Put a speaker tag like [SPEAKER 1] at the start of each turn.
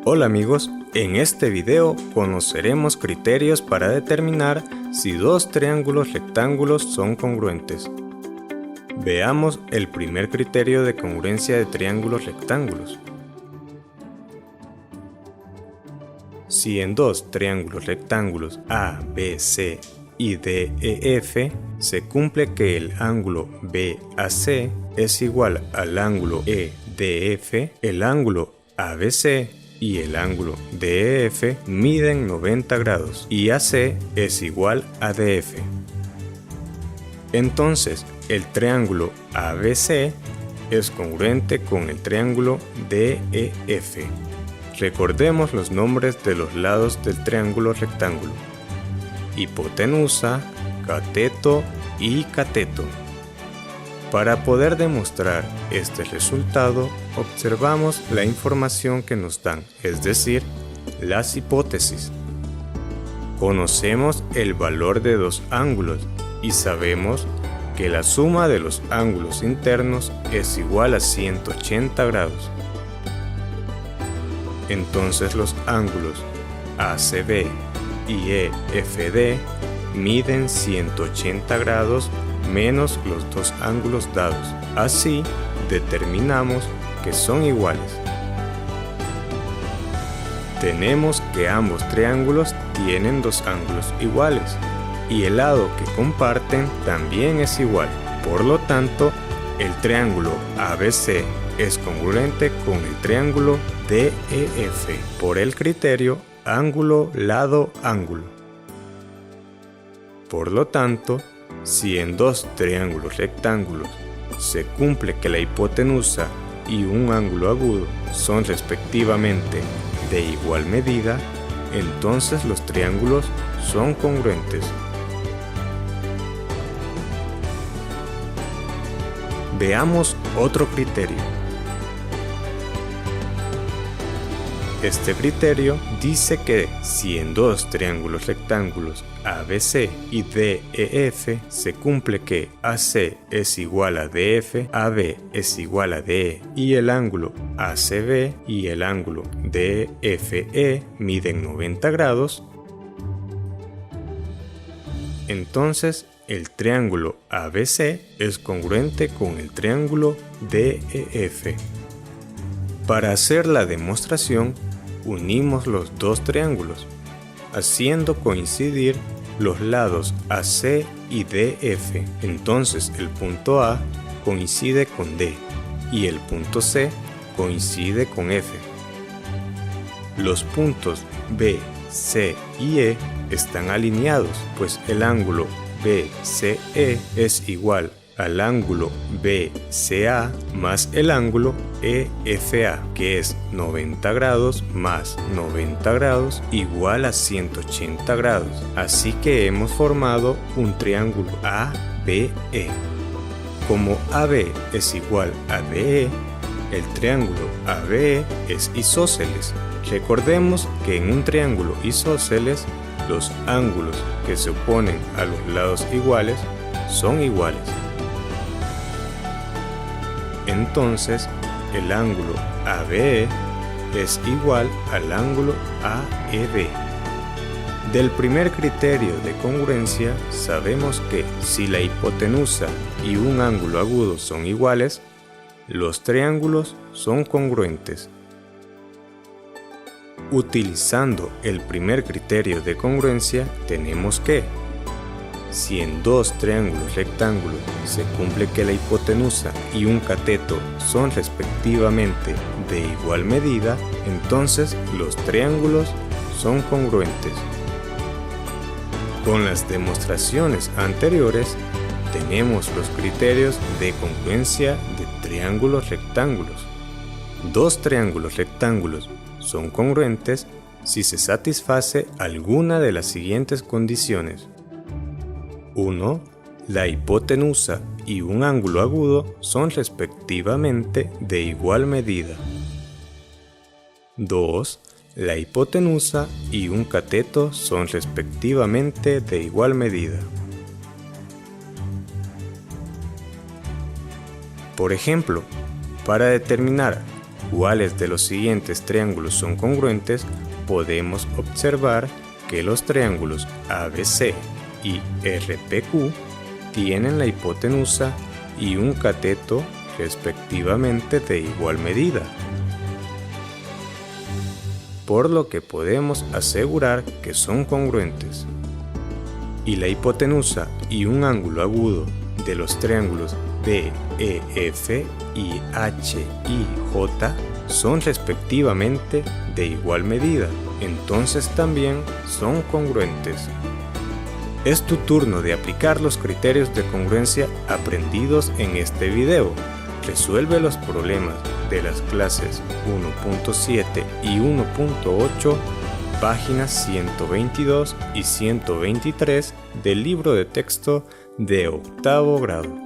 [SPEAKER 1] Hola amigos, en este video conoceremos criterios para determinar si dos triángulos rectángulos son congruentes. Veamos el primer criterio de congruencia de triángulos rectángulos. Si en dos triángulos rectángulos A, B, C y D, E, F se cumple que el ángulo BAC es igual al ángulo EDF, el ángulo ABC y el ángulo DEF miden 90 grados y AC es igual a DF. Entonces, el triángulo ABC es congruente con el triángulo DEF. Recordemos los nombres de los lados del triángulo rectángulo: hipotenusa, cateto y cateto. Para poder demostrar este resultado, observamos la información que nos dan, es decir, las hipótesis. Conocemos el valor de dos ángulos y sabemos que la suma de los ángulos internos es igual a 180 grados. Entonces los ángulos ACB y EFD miden 180 grados menos los dos ángulos dados. Así determinamos que son iguales. Tenemos que ambos triángulos tienen dos ángulos iguales y el lado que comparten también es igual. Por lo tanto, el triángulo ABC es congruente con el triángulo DEF por el criterio ángulo, lado, ángulo. Por lo tanto, si en dos triángulos rectángulos se cumple que la hipotenusa y un ángulo agudo son respectivamente de igual medida, entonces los triángulos son congruentes. Veamos otro criterio. Este criterio dice que si en dos triángulos rectángulos ABC y DEF se cumple que AC es igual a DF, AB es igual a DE y el ángulo ACB y el ángulo DFE miden 90 grados, entonces el triángulo ABC es congruente con el triángulo DEF. Para hacer la demostración, unimos los dos triángulos, haciendo coincidir los lados AC y DF. Entonces el punto A coincide con D y el punto C coincide con F. Los puntos B, C y E están alineados, pues el ángulo BCE es igual al ángulo BCA más el ángulo EFA, que es 90 grados más 90 grados igual a 180 grados. Así que hemos formado un triángulo ABE. Como AB es igual a DE, el triángulo ABE es isósceles. Recordemos que en un triángulo isósceles, los ángulos que se oponen a los lados iguales son iguales. Entonces, el ángulo ABE es igual al ángulo AEB. Del primer criterio de congruencia, sabemos que si la hipotenusa y un ángulo agudo son iguales, los triángulos son congruentes. Utilizando el primer criterio de congruencia, tenemos que si en dos triángulos rectángulos se cumple que la hipotenusa y un cateto son respectivamente de igual medida, entonces los triángulos son congruentes. Con las demostraciones anteriores, tenemos los criterios de congruencia de triángulos rectángulos. Dos triángulos rectángulos son congruentes si se satisface alguna de las siguientes condiciones. 1. La hipotenusa y un ángulo agudo son respectivamente de igual medida. 2. La hipotenusa y un cateto son respectivamente de igual medida. Por ejemplo, para determinar cuáles de los siguientes triángulos son congruentes, podemos observar que los triángulos ABC y RPQ tienen la hipotenusa y un cateto respectivamente de igual medida, por lo que podemos asegurar que son congruentes. Y la hipotenusa y un ángulo agudo de los triángulos DEF y HIJ son respectivamente de igual medida, entonces también son congruentes. Es tu turno de aplicar los criterios de congruencia aprendidos en este video. Resuelve los problemas de las clases 1.7 y 1.8, páginas 122 y 123 del libro de texto de octavo grado.